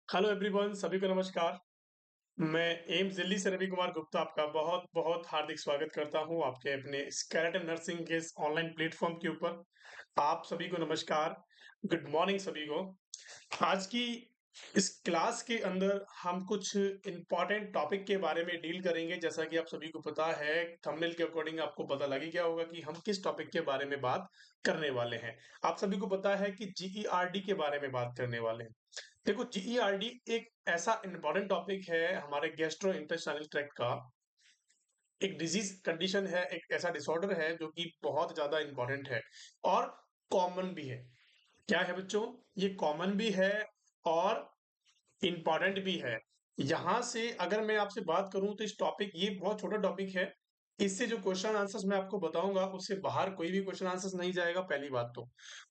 Hello everyone, सभी को नमस्कार। मैं एम्स दिल्ली से रवि कुमार गुप्ता आपका बहुत-बहुत हार्दिक स्वागत करता हूं आपके अपने स्केलेटन नर्सिंग के इस ऑनलाइन प्लेटफ़ॉर्म के ऊपर। आप सभी को नमस्कार, गुड मॉर्निंग सभी को। आज की इस क्लास के अंदर हम कुछ इम्पोर्टेंट टॉपिक के बारे में डील करेंगे। जैसा कि आप सभी को पता है, थंबनेल के अकॉर्डिंग आपको पता लग ही गया होगा कि हम किस टॉपिक के बारे में बात करने वाले हैं। आप सभी को पता है कि जीईआरडी के बारे में बात करने वाले हैं। देखो, जीईआरडी एक ऐसा इम्पोर्टेंट टॉपिक है हमारे गैस्ट्रो इंटेस्टाइनल ट्रैक्ट का। एक डिजीज कंडीशन है, एक ऐसा डिसऑर्डर है जो कि बहुत ज्यादा इम्पोर्टेंट है और कॉमन भी है। क्या है बच्चों? ये कॉमन भी है और इम्पोर्टेंट भी है। यहाँ से अगर मैं आपसे बात करूं तो इस टॉपिक ये बहुत छोटा टॉपिक है। इससे जो क्वेश्चन आंसर्स मैं आपको बताऊंगा उससे बाहर कोई भी क्वेश्चन आंसर्स नहीं जाएगा, पहली बात तो।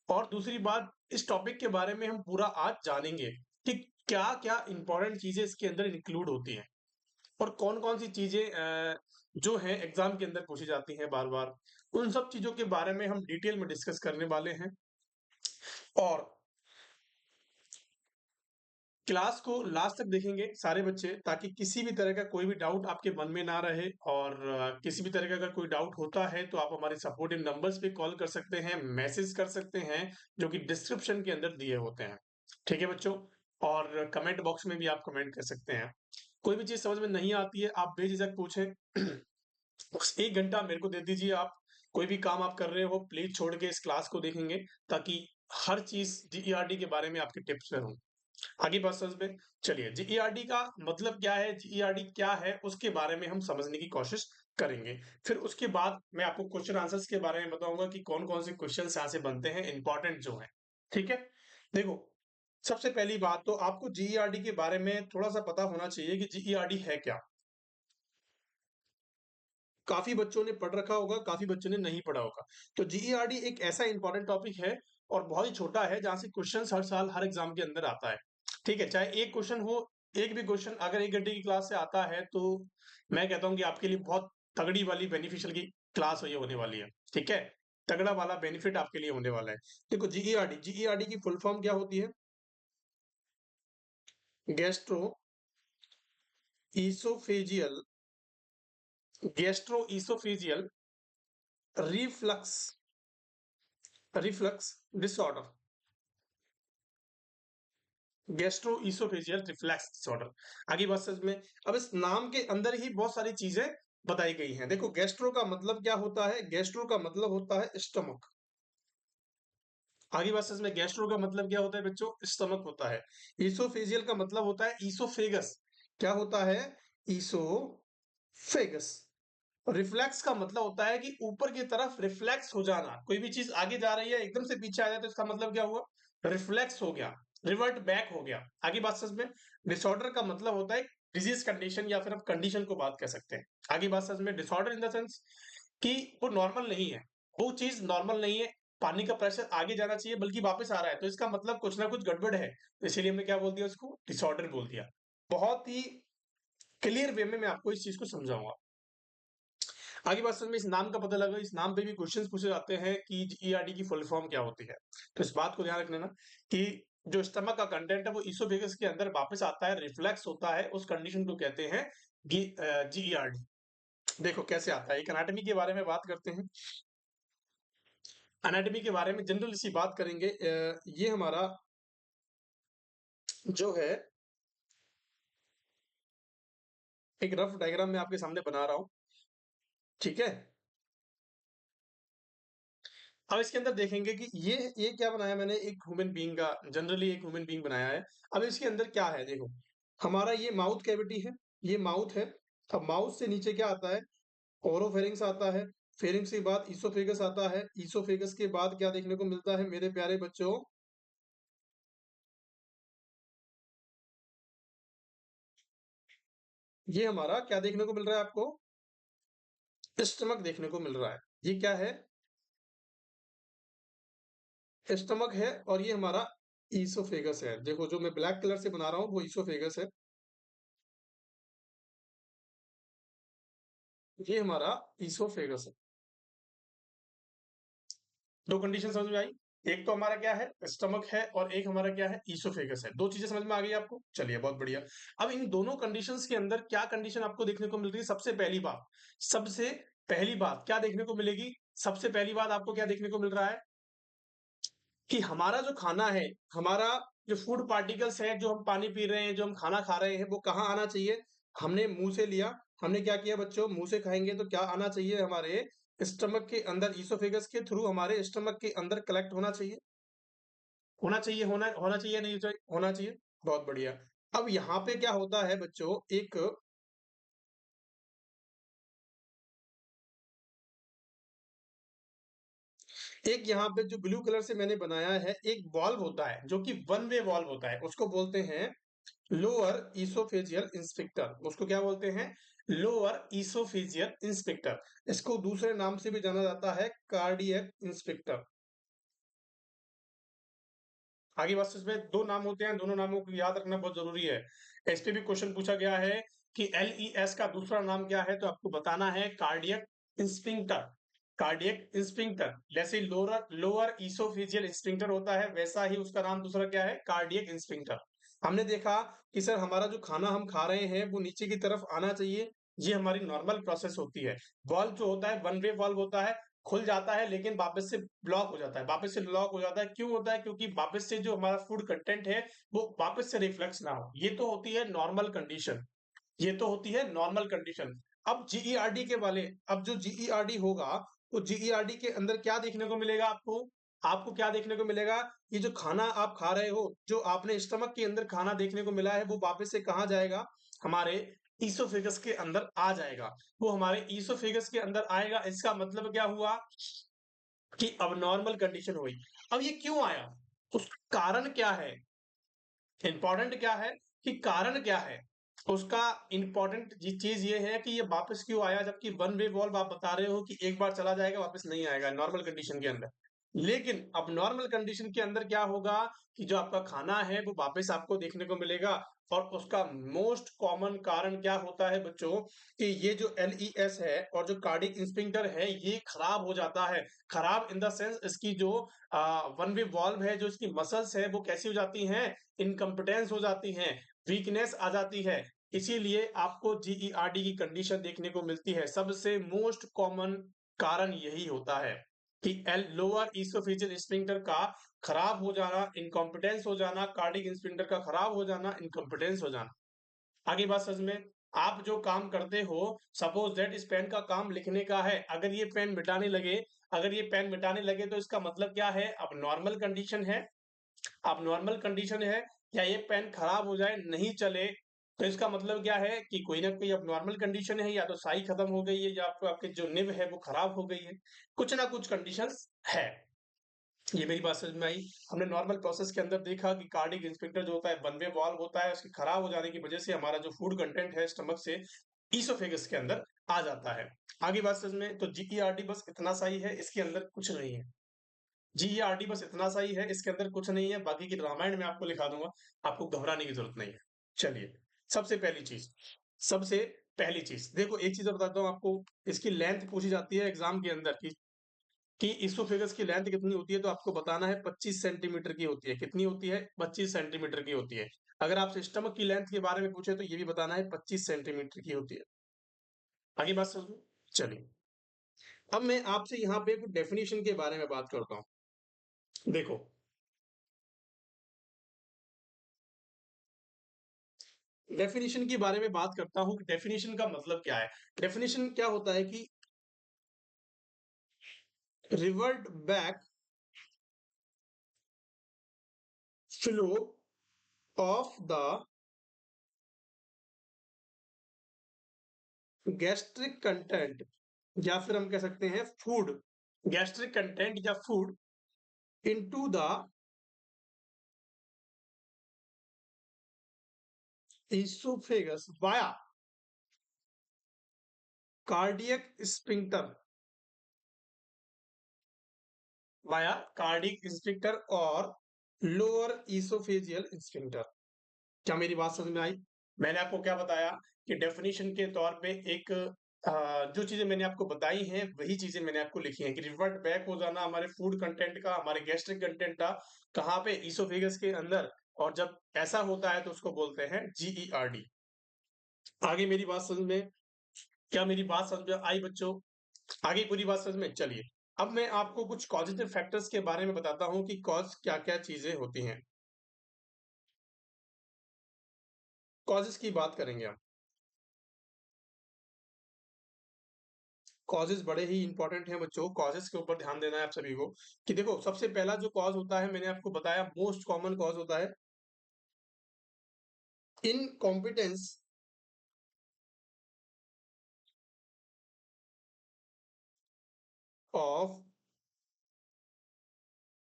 और दूसरी बात, इस टॉपिक के बारे में हम पूरा आज जानेंगे कि क्या क्या इंपॉर्टेंट चीजें इसके अंदर इंक्लूड होती हैं और कौन कौन सी चीजें जो है एग्जाम के अंदर पूछी जाती हैं बार बार। उन सब चीजों के बारे में हम डिटेल में डिस्कस करने वाले हैं और क्लास को लास्ट तक देखेंगे सारे बच्चे, ताकि किसी भी तरह का कोई भी डाउट आपके मन में ना रहे। और किसी भी तरह का अगर कोई डाउट होता है तो आप हमारे सपोर्टिव नंबर्स पे कॉल कर सकते हैं, मैसेज कर सकते हैं, जो कि डिस्क्रिप्शन के अंदर दिए होते हैं। ठीक है बच्चों? और कमेंट बॉक्स में भी आप कमेंट कर सकते हैं। कोई भी चीज समझ में नहीं आती है, आप बेझिझक पूछें। बस 1 घंटा मेरे को दे दीजिए आप। कोई भी काम आप कर रहे हो प्लीज छोड़ के इस क्लास को देखेंगे, ताकि हर चीज जीईआरडी के बारे में आपके टिप्स में हो। आगे बात समझ में। चलिए, जीईआरडी का मतलब क्या है, जीईआरडी क्या है, उसके बारे में हम समझने की कोशिश करेंगे। फिर उसके बाद मैं आपको क्वेश्चन आंसर्स के बारे में बताऊंगा कि कौन कौन से क्वेश्चन यहाँ से बनते हैं, इंपॉर्टेंट जो है। ठीक है? देखो, सबसे पहली बात तो आपको जीईआरडी के बारे में थोड़ा सा पता होना चाहिए कि जीईआरडी है क्या। काफी बच्चों ने पढ़ रखा होगा, काफी बच्चों ने नहीं पढ़ा होगा। तो जीईआरडी एक ऐसा इंपॉर्टेंट टॉपिक है और बहुत ही छोटा है, जहां से क्वेश्चन हर साल हर एग्जाम के अंदर आता है। ठीक है? चाहे एक क्वेश्चन हो, एक भी क्वेश्चन अगर 1 घंटे की क्लास से आता है तो मैं कहता हूँ कि आपके लिए बहुत तगड़ी वाली बेनिफिशियल की क्लास ये होने वाली है। ठीक है? तगड़ा वाला बेनिफिट आपके लिए होने वाला है। देखो, जीईआरडी जीईआरडी की फुल फॉर्म क्या होती है? Gastro oesophageal gastro oesophageal reflux reflux disorder. Gastro oesophageal reflux disorder. आगे बात समझ में। अब इस नाम के अंदर ही बहुत सारी चीजें बताई गई हैं। देखो, गैस्ट्रो का मतलब क्या होता है? गैस्ट्रो का मतलब होता है स्टमक। आगे बात समझ में। गैस्ट्रो का मतलब क्या होता है बच्चों? स्टमक होता है। ईसोफेजियल का मतलब होता है ईसोफेगस। क्या होता है? ईसोफेगस। रिफ्लेक्स का मतलब होता है कि ऊपर की तरफ रिफ्लेक्स हो जाना। कोई भी चीज आगे जा रही है, एकदम से पीछे आ जाए तो इसका मतलब क्या हुआ? रिफ्लेक्स हो गया, रिवर्ट बैक हो गया। आगे बात समझ में। डिसऑर्डर का मतलब होता है डिजीज कंडीशन या फिर आप कंडीशन को बात कर सकते हैं। आगे बात समझ में। डिसऑर्डर इन द सेंस कि वो नॉर्मल नहीं है, वो चीज नॉर्मल नहीं है। पानी का प्रेशर आगे जाना चाहिए बल्कि वापस आ रहा है, तो इसका मतलब कुछ ना कुछ गड़बड़ है। तो इसीलिए हमने क्या बोल दिया, उसको डिसऑर्डर बोल दिया। बहुत ही क्लियर वे में मैं आपको इस चीज को समझाऊंगा। आगे बात समझ में। इस नाम का पता लगा, इस नाम पे भी क्वेश्चंस पूछे जाते हैं कि ईआरडी की फुल फॉर्म क्या होती है। तो इस बात को ध्यान रखना ना कि जो स्टमक का कंटेंट है वो इसोफेगस के अंदर वापस आता है, रिफ्लेक्स होता है, उस कंडीशन को कहते हैं जीईआरडी। देखो कैसे आता है। एक एनाटॉमी के बारे में बात करते हैं। एनाटॉमी के बारे में जनरल सी बात करेंगे। ये हमारा जो है एक रफ डायग्राम मैं आपके सामने बना रहा हूं। ठीक है? अब इसके अंदर देखेंगे कि ये क्या बनाया मैंने, एक ह्यूमन बीइंग का, जनरली एक ह्यूमन बीइंग बनाया है। अब इसके अंदर क्या है देखो, हमारा ये माउथ कैविटी है, ये माउथ है। अब माउथ से नीचे क्या आता है? ओरोफेरिंक्स आता है। फेरिंग्स के बाद ईसोफेगस आता है। ईसोफेगस के बाद क्या देखने को मिलता है मेरे प्यारे बच्चों? ये हमारा क्या देखने को मिल रहा है आपको? स्टमक देखने को मिल रहा है। ये क्या है? स्टमक है। और ये हमारा ईसोफेगस है। देखो, जो मैं ब्लैक कलर से बना रहा हूँ वो ईसोफेगस है। ये हमारा ईसोफेगस है। दो कंडीशन समझ में आई। एक तो हमारा क्या है, स्टमक है, और एक हमारा क्या है, ईसोफेगस है। 2 चीजें समझ में आ गई आपको? चलिए, बहुत बढ़िया। अब इन दोनों कंडीशंस के अंदर क्या कंडीशन आपको देखने को मिल रही है? सबसे पहली बात क्या देखने को मिलेगी? सबसे पहली बात आपको क्या देखने को मिल रहा है कि हमारा जो खाना है, हमारा जो फूड पार्टिकल्स है, जो हम पानी पी रहे हैं, जो हम खाना खा रहे हैं, वो कहाँ आना चाहिए? हमने मुँह से लिया, हमने क्या किया बच्चों? मुँह से खाएँगे तो क्या आना चाहिए? हमारे स्टमक के अंदर, ईसोफेगस के थ्रू हमारे स्टमक के अंदर कलेक्ट होना चाहिए। होना चाहिए, नहीं चाहिए? होना चाहिए। बहुत बढ़िया। अब यहाँ पे क्या होता है बच्चों, एक यहाँ पे जो ब्लू कलर से मैंने बनाया है, एक वाल्व होता है, जो कि वन वे वाल्व होता है। उसको बोलते हैं लोअर ईसोफेजियल इंस्पेक्टर। उसको क्या बोलते हैं? Lower oesophageal inspector. इसको दूसरे नाम से भी जाना जाता है कार्डियक इंस्पेक्टर। आगे बात इसमें 2 नाम होते हैं, दोनों नामों को याद रखना बहुत ज़रूरी है। इस पे भी क्वेश्चन पूछा गया है कि एलईएस का दूसरा नाम क्या है? तो आपको बताना है कार्डियक स्फिंक्टर। कार्डियक स्फिंक्टर, जैसे लोअर लोअर ईसोफेजियल स्फिंक्टर होता है, वैसा ही उसका नाम दूसरा क्या है? Cardiac sphincter. हमने देखा कि सर हमारा जो खाना हम खा रहे हैं, वो नीचे की तरफ आना चाहिए। ये हमारी नॉर्मल प्रोसेस होती है। वाल्व जो होता है, वन वे वाल्व होता है, खुल जाता है लेकिन वापस से ब्लॉक हो जाता है। वापस से ब्लॉक हो जाता है, क्यों होता है? क्योंकि वापस से जो हमारा फूड कंटेंट है, वो वापस से रिफ्लेक्स ना हो। ये तो होती है नॉर्मल कंडीशन। ये तो होती है नॉर्मल कंडीशन। अब जीईआरडी के वाले अब जो जीईआरडी होगा, तो जीईआरडी के अंदर क्या देखने को मिलेगा आपको? आपको क्या देखने को मिलेगा? ये जो खाना आप खा रहे हो, जो आपने स्टमक के अंदर खाना देखने को मिला है, वो वापस से कहाँ जाएगा? हमारे ईसोफेगस के अंदर आ जाएगा। वो हमारे ईसोफेगस के अंदर आएगा, इसका मतलब क्या हुआ कि अब नॉर्मल कंडीशन हुई। अब ये क्यों आया? उसका कारण क्या है? इंपॉर्टेंट क्या है कि कारण क्या है? उसका इंपॉर्टेंट चीज ये है कि ये वापस क्यों आया, जबकि वन वे वॉल्व आप बता रहे हो कि एक बार चला जाएगा, वापस नहीं आएगा नॉर्मल कंडीशन के अंदर। लेकिन अब नॉर्मल कंडीशन के अंदर क्या होगा कि जो आपका खाना है, वो वापस आपको देखने को मिलेगा। और उसका मोस्ट कॉमन कारण क्या होता है बच्चों, कि ये जो एलईएस है और जो कार्डिक इंस्पिंक्टर है, ये खराब हो जाता है। खराब इन द सेंस, इसकी जो वन वे वॉल्व है, जो इसकी मसल्स है, वो कैसी हो जाती हैं? इनकम्पिटेंस हो जाती हैं, वीकनेस आ जाती है। इसीलिए आपको जीईआरडी की कंडीशन देखने को मिलती है। सबसे मोस्ट कॉमन कारण यही होता है कि एल लोअर ईसोफेजियल स्फिंक्टर का खराब हो जाना, इनकॉम्पिटेंस हो जाना, कार्डिक स्फिंक्टर का खराब हो जाना, इनकॉम्पिटेंस हो जाना। आगे बात समझ में? आप जो काम करते हो, सपोज दैट इस पेन का काम लिखने का है, अगर ये पेन मिटाने लगे तो इसका मतलब क्या है? अब नॉर्मल कंडीशन है। अब नॉर्मल कंडीशन है, या ये पेन खराब हो जाए, नहीं चले, तो इसका मतलब क्या है कि कोई ना कोई अब नॉर्मल कंडीशन है, या तो स्याही खत्म हो गई है, या आपको आपके जो निब है वो खराब हो गई है। कुछ ना कुछ कंडीशंस है। ये मेरी बात समझ में आई? हमने नॉर्मल प्रोसेस के अंदर देखा कि कार्डिक इंस्पेक्टर जो होता है, वन वे वाल्व होता है, उसके खराब हो जाने की वजह से हमारा जो फूड कंटेंट है स्टमक से ईसोफेगस के अंदर आ जाता है। आगे बात समझ में? तो जीईआरडी बस इतना सा ही है, इसके अंदर कुछ नहीं है। जीईआरडी बस इतना सा ही है, इसके अंदर कुछ नहीं है। बाकी की रामायण में आपको लिखा दूंगा, आपको घबराने की जरूरत नहीं है। चलिए, सबसे पहली चीज सबसे पहली चीज देखो, एक चीज और बताता हूँ आपको। इसकी लेंथ पूछी जाती है एग्जाम के अंदर कि इसोफेगस की लेंथ कितनी होती है, तो आपको बताना है 25 सेंटीमीटर की होती है। कितनी होती है? 25 सेंटीमीटर की होती है। अगर आपसे स्टमक की लेंथ के बारे में पूछे तो ये भी बताना है 25 सेंटीमीटर की होती है। आगे बात समझ में? चलिए, अब मैं आपसे यहाँ पे कुछ डेफिनेशन के बारे में बात करता हूँ। देखो, डेफिनेशन के बारे में बात करता हूँ कि डेफिनेशन का मतलब क्या है। डेफिनेशन क्या होता है कि revert back flow of the gastric content, या फिर हम कह सकते हैं फूड, गैस्ट्रिक कंटेंट या food into the oesophagus via cardiac sphincter, via cardiac sphincter और लोअर इसोफेजियल स्फिंक्टर। क्या मेरी बात समझ में आई? मैंने आपको क्या बताया कि डेफिनेशन के तौर पे एक जो चीजें मैंने आपको बताई हैं वही चीजें मैंने आपको लिखी हैं कि रिवर्ट बैक हो जाना हमारे फूड कंटेंट का, हमारे गैस्ट्रिक कंटेंट का, कहाँ पे ईसोफेगस के अंदर, और जब ऐसा होता है तो उसको बोलते हैं जीईआरडी। आगे मेरी बात समझ में, क्या मेरी बात समझ में आई बच्चों? आगे पूरी बात समझ में, चलिए अब मैं आपको कुछ कॉजेटिव फैक्टर्स के बारे में बताता हूं कि कॉज क्या क्या चीजें होती हैं। कॉजेस की बात करेंगे हम। कॉजेस बड़े ही इंपॉर्टेंट हैं बच्चों, कॉजेस के ऊपर ध्यान देना है आप सभी को। कि देखो सबसे पहला जो कॉज होता है, मैंने आपको बताया मोस्ट कॉमन कॉज होता है इनकॉम्पिटेंस ऑफ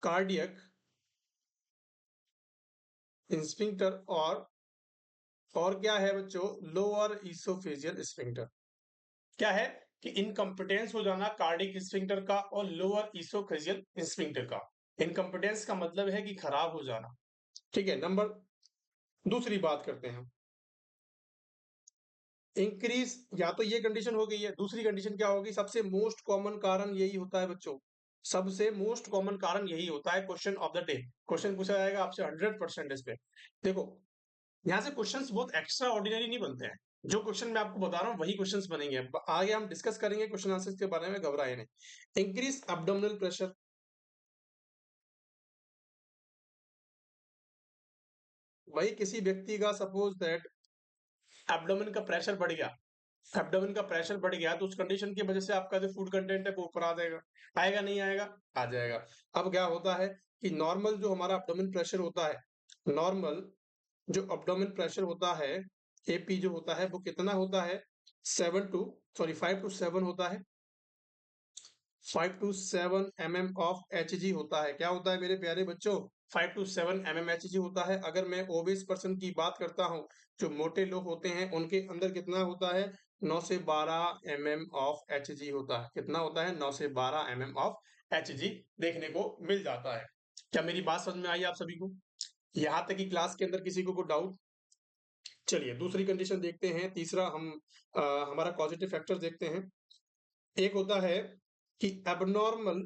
कार्डियक स्फिंक्टर, और क्या है बच्चों, लोअर ईसोफेजियल स्फिंक्टर। क्या है कि इनकम्पिटेंस हो जाना कार्डिक स्फिंक्टर का और लोअर ईसोफेजियल स्फिंक्टर का। इनकम्पिटेंस का मतलब है कि खराब हो जाना। ठीक है, नंबर दूसरी बात करते हैं। इंक्रीज, या तो ये कंडीशन हो गई है, दूसरी कंडीशन क्या होगी, सबसे मोस्ट कॉमन कारण यही होता है बच्चों, सबसे मोस्ट कॉमन कारण यही होता है। Question of the day, question पूछा जाएगा आपसे 100% इस पे। देखो यहाँ से क्वेश्चंस बहुत एक्स्ट्रा ऑर्डिनरी नहीं बनते हैं, जो क्वेश्चन मैं आपको बता रहा हूँ वही क्वेश्चंस बनेंगे। आगे हम डिस्कस करेंगे क्वेश्चन आंसर्स के बारे में, घबराए नहीं। इंक्रीज एब्डोमिनल प्रेशर, वही किसी व्यक्ति का सपोज दैट एब्डोमेन का प्रेशर बढ़ गया, एब्डोमेन का प्रेशर बढ़ गया, तो उस कंडीशन की वजह से आपका जो फूड कंटेंट है वो ऊपर आ जाएगा। आएगा नहीं आएगा? आ जाएगा। अब क्या होता है कि नॉर्मल जो हमारा एब्डोमेन प्रेशर होता है, नॉर्मल जो एब्डोमेन प्रेशर होता है, एपी जो होता है वो कितना होता है, 5 to 7 होता है। 5 to 7 ऑफ एच जी होता है। क्या होता है मेरे प्यारे बच्चों? 5 to 7 एच जी होता है। अगर मैं ओबेस पर्सन की बात करता हूँ, जो मोटे लोग होते हैं, उनके अंदर कितना होता है, 9 से 12 ऑफ एच जी होता है। कितना होता है? 9 से 12 ऑफ एच जी देखने को मिल जाता है। क्या मेरी बात समझ में आई आप सभी को? यहाँ तक कि क्लास के अंदर किसी को कोई डाउट? चलिए दूसरी कंडीशन देखते हैं, तीसरा हम हमारा पॉजिटिव फैक्टर देखते हैं। एक होता है कि abnormal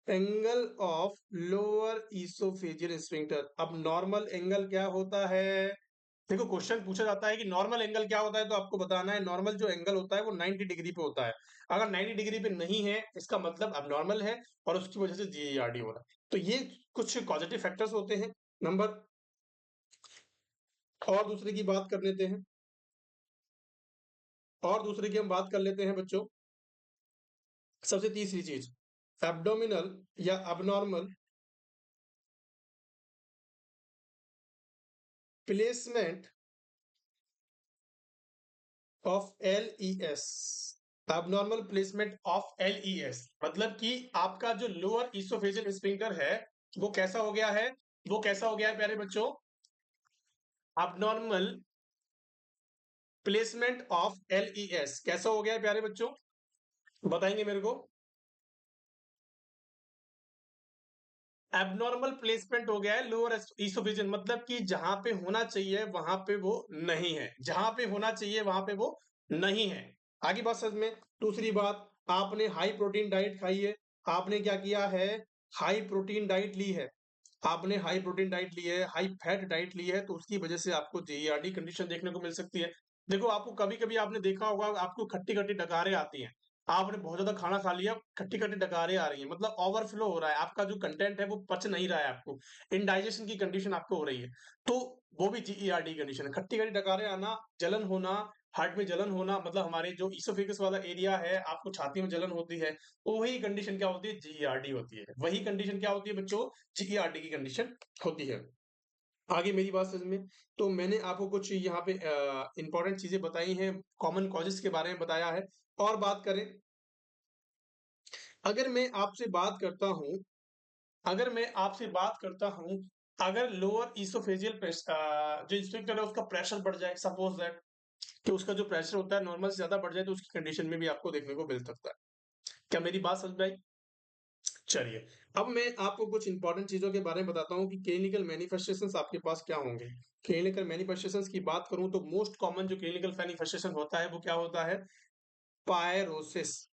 angle of lower oesophageal sphincter. अब नॉर्मल एंगल क्या होता है? देखो क्वेश्चन पूछा जाता है कि नॉर्मल एंगल क्या होता है, तो आपको बताना है नॉर्मल जो एंगल होता है वो 90 डिग्री पे होता है। अगर 90 डिग्री पे नहीं है इसका मतलब अब नॉर्मल है, और उसकी वजह से जीईआरडी हो रहा है। तो ये कुछ पॉजिटिव फैक्टर्स होते हैं। नंबर और दूसरे की बात कर लेते हैं, और दूसरे की हम बात कर लेते हैं बच्चों। सबसे तीसरी चीज, एब्डोमिनल या abnormal placement of LES. Abnormal placement of LES मतलब कि आपका जो लोअर ईसोफेजियल स्फिंक्टर है वो कैसा हो गया है, वो कैसा हो गया है प्यारे बच्चों? एबनॉर्मल प्लेसमेंट ऑफ एलईएस कैसा हो गया है प्यारे बच्चों? बताएंगे मेरे को। एबनॉर्मल प्लेसमेंट हो गया है लोअर ईसोफेजियल, मतलब कि जहां पे होना चाहिए वहां पे वो नहीं है, जहां पे होना चाहिए वहां पे वो नहीं है। आगे बात समझ में। दूसरी बात, आपने हाई प्रोटीन डाइट खाई है, आपने क्या किया है, हाई प्रोटीन डाइट ली है, आपने हाई प्रोटीन डाइट ली है, हाई फैट डाइट ली है, तो उसकी वजह से आपको जीईआरडी कंडीशन देखने को मिल सकती है। देखो आपको कभी कभी आपने देखा होगा आपको खट्टी खट्टी डकारें आती हैं, आपने बहुत ज्यादा खाना खा लिया, खट्टी खट्टी डकारें आ रही है, मतलब ओवरफ्लो हो रहा है, आपका जो कंटेंट है वो पच नहीं रहा है, आपको इनडाइजेशन की कंडीशन आपको हो रही है। तो वो भी जीईआरडी कंडीशन है। खट्टी खट्टी डकारें आना, जलन होना, हार्ट में जलन होना, मतलब हमारे जो ईसोफेगस वाला एरिया है, आपको छाती में जलन होती है, तो वही कंडीशन क्या होती है, जीईआरडी होती है। वही कंडीशन क्या होती है बच्चों, जीईआरडी की कंडीशन होती है। आगे मेरी बात समझ में। तो मैंने आपको कुछ यहाँ पे इंपॉर्टेंट चीजें बताई हैं, कॉमन कॉजेस के बारे में बताया है। और बात करें, अगर मैं आपसे बात करता हूं, अगर मैं आपसे बात करता हूं, अगर लोअर ईसोफेजियल जो इंस्पेक्टर है उसका प्रेशर बढ़ जाए, सपोज दैट कि उसका जो प्रेशर होता है नॉर्मल से ज्यादा बढ़ जाए, तो उसकी कंडीशन में भी आपको देखने को मिल सकता है। क्या मेरी बात समझ में आई? चलिए, अब मैं आपको कुछ इंपॉर्टेंट चीज़ों के बारे में बताता हूँ कि क्लिनिकल मैनिफेस्टेशंस आपके पास क्या होंगे। क्लिनिकल मैनिफेस्टेशंस की बात करूँ तो मोस्ट कॉमन जो क्लिनिकल मैनिफेस्टेशन होता है, वो क्या होता है? पायरोसिस।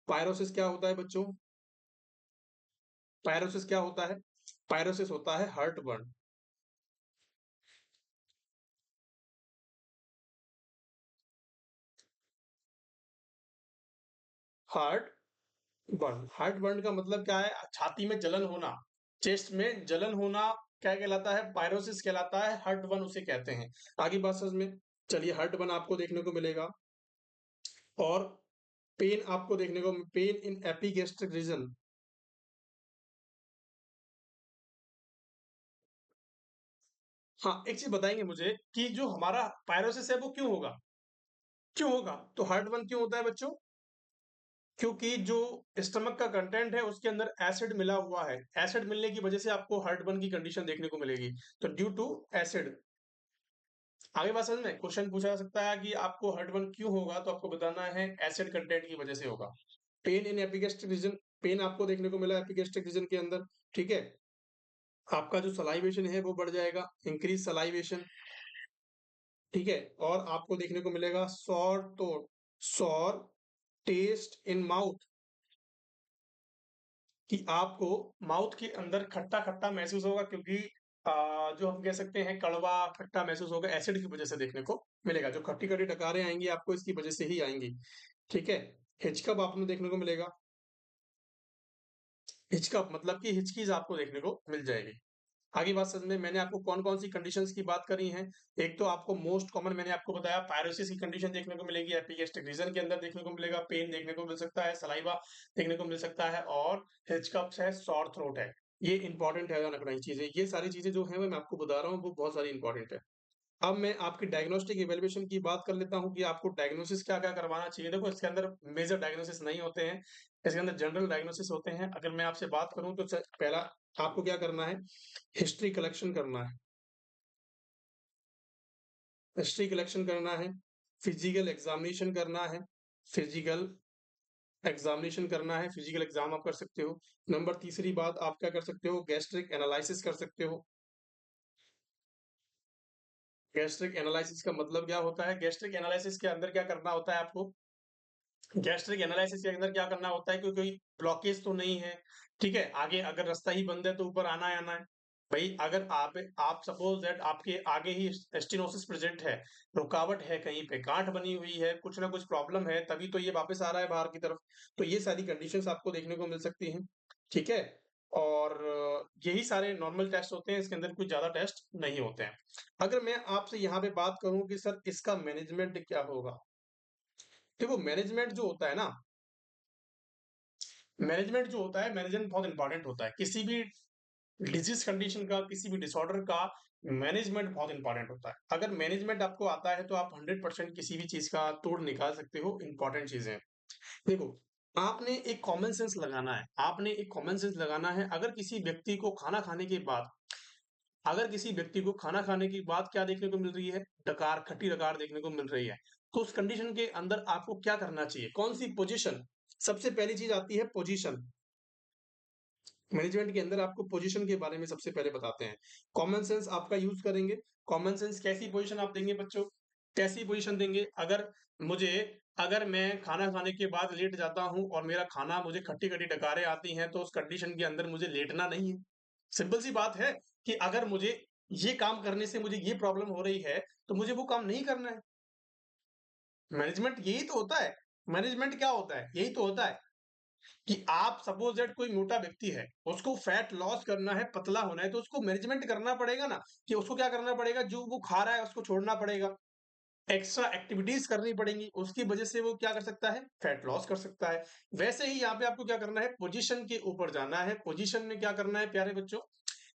पायरोसिस क्या होता है बच्चों? पायरोसिस क्या होता है? पायरोसिस होता है heart burn. Heart heart burn का मतलब क्या है? छाती में जलन होना, चेस्ट में जलन होना क्या कहलाता है? पायरोसिस कहलाता है, हार्ट बर्न उसे कहते हैं। आगे बात समझ में? चलिए, हार्ट बर्न आपको देखने को मिलेगा और पेन आपको देखने को पेन इन एपिगैस्ट्रिक रीजन। हाँ, एक चीज़ बताएँगे मुझे कि जो हमारा पायरोसिस है वो क्यों होगा? क्यों होगा? तो हार्ट बर्न क्यों होता है बच्चों? क्योंकि जो स्टमक का कंटेंट है उसके अंदर एसिड मिला हुआ है। एसिड मिलने की वजह से आपको हार्ट बर्न की कंडीशन देखने को मिलेगी। तो ड्यू टू एसिड। आगे बात समझ में? क्वेश्चन पूछा जा सकता है कि आपको हार्ट बर्न क्यों होगा? तो आपको बताना है एसिड कंटेंट की वजह से होगा। Pain in epigastric region, pain आपको देखने को मिला एपिगैस्ट्रिक रीजन के अंदर, ठीक है? आपका जो सलाइवेशन है वो बढ़ जाएगा, इंक्रीज सलाइवेशन, ठीक है? और आपको देखने को मिलेगा सॉर टेस्ट इन माउथ, कि आपको माउथ के अंदर खट्टा-खट्टा महसूस होगा, क्योंकि जो हम कह सकते हैं कड़वा खट्टा महसूस होगा, एसिड की वजह से देखने को मिलेगा। जो खट्टी-खट्टी डकारें आएँगी आपको इसकी वजह से ही आएँगी, ठीक है? हिचकप आपको देखने को मिलेगा। हिचकप मतलब कि हिचकीज़ आपको देखने को मिल जाएगी। आगे बात समझ में, मैंने आपको कौन-कौन सी कंडीशंस की बात करी हैं। एक तो आपको मोस्ट कॉमन मैंने आपको बताया पायरोसिस की कंडीशन देखने को मिलेगी, एपिगैस्ट्रिक रीजन के अंदर देखने को मिलेगा, पेन देखने को मिल सकता है, सलाइवा देखने को मिल सकता है और हिचकप्स है, सॉर थ्रोट है। ये इंपॉर्टेंट है ध्यान रखना ये चीज़ें। ये सारी चीज़ें जो हैं वो मैं आपको बता रहा हूँ वो बहुत सारी इंपॉर्टेंट है। अब मैं आपकी डायग्नोस्टिक इवैल्यूएशन की बात कर लेता हूँ कि आपको डायग्नोसिस क्या-क्या करवाना चाहिए। देखो, इसके अंदर मेजर डायग्नोसिस नहीं होते हैं, इसके अंदर जनरल डायग्नोसिस होते हैं। अगर मैं आपसे बात करूँ तो पहला आपको क्या करना है? हिस्ट्री कलेक्शन करना है। हिस्ट्री कलेक्शन करना है, फिजिकल एग्जामिनेशन करना है, फिजिकल एग्जामिनेशन करना है, फिजिकल एग्जाम आप कर सकते हो। नंबर तीसरी बात आप क्या कर सकते हो? गैस्ट्रिक एनालिसिस कर सकते हो। गैस्ट्रिक एनालिसिस का मतलब क्या होता है? गैस्ट्रिक एनालिसिस के अंदर क्या करना होता है आपको? गैस्ट्रिक एनालिसिस के अंदर क्या करना होता है कि कोई ब्लॉकेज तो नहीं है, ठीक है? आगे अगर रास्ता ही बंद है तो ऊपर आना है आना है। भाई अगर आप सपोज दैट आपके आगे ही स्टेनोसिस प्रेजेंट है, रुकावट है कहीं पे, गांठ बनी हुई है, कुछ ना कुछ प्रॉब्लम है, तभी तो ये वापस आ रहा है बाहर की तरफ। तो ये सारी कंडीशंस आपको देखने को मिल सकती हैं, ठीक है? और यही सारे नॉर्मल टेस्ट होते हैं, इसके अंदर कुछ ज्यादा टेस्ट नहीं होते हैं। अगर मैं आपसे यहाँ पे बात करूं कि सर इसका मैनेजमेंट क्या होगा, देखो मैनेजमेंट जो होता है ना, मैनेजमेंट जो होता है, मैनेजमेंट बहुत इंपॉर्टेंट होता है। किसी भी डिजीज कंडीशन का, किसी भी डिसऑर्डर का मैनेजमेंट बहुत इंपॉर्टेंट होता है। अगर मैनेजमेंट आपको आता है तो आप 100% किसी भी चीज का तोड़ निकाल सकते हो। इंपॉर्टेंट चीजें देखो, आपने एक कॉमन सेंस लगाना है, आपने एक कॉमन सेंस लगाना है। अगर किसी व्यक्ति को खाना खाने के बाद क्या देखने को मिल रही है? डकार, खट्टी डकार देखने को मिल रही है, तो उस कंडीशन के अंदर आपको क्या करना चाहिए? कौन सी पोजीशन? सबसे पहली चीज आती है पोजीशन। मैनेजमेंट के अंदर आपको पोजीशन के बारे में सबसे पहले बताते हैं। कॉमन सेंस आपका यूज करेंगे। कॉमन सेंस कैसी पोजीशन आप देंगे बच्चों? कैसी पोजीशन देंगे? मुझे अगर मैं खाना खाने के बाद लेट जाता हूँ और मेरा खाना मुझे खट्टी-खट्टी डकारें आती हैं, तो उस कंडीशन के अंदर मुझे लेटना नहीं है। सिंपल सी बात है कि अगर मुझे ये काम करने से मुझे ये प्रॉब्लम हो रही है, तो मुझे वो काम नहीं करना है। मैनेजमेंट यही तो होता है। मैनेजमेंट क्या होता है? यही तो होता है कि आप सपोज दैट कोई मोटा व्यक्ति है, उसको फैट लॉस करना है, पतला होना है, तो उसको मैनेजमेंट करना पड़ेगा ना, कि उसको क्या करना पड़ेगा, जो वो खा रहा है उसको छोड़ना पड़ेगा, एक्स्ट्रा एक्टिविटीज करनी पड़ेंगी, उसकी वजह से वो क्या कर सकता है? फैट लॉस कर सकता है। वैसे ही यहाँ पे आपको क्या करना है? पोजीशन के ऊपर जाना है। पोजीशन में क्या करना है प्यारे बच्चों?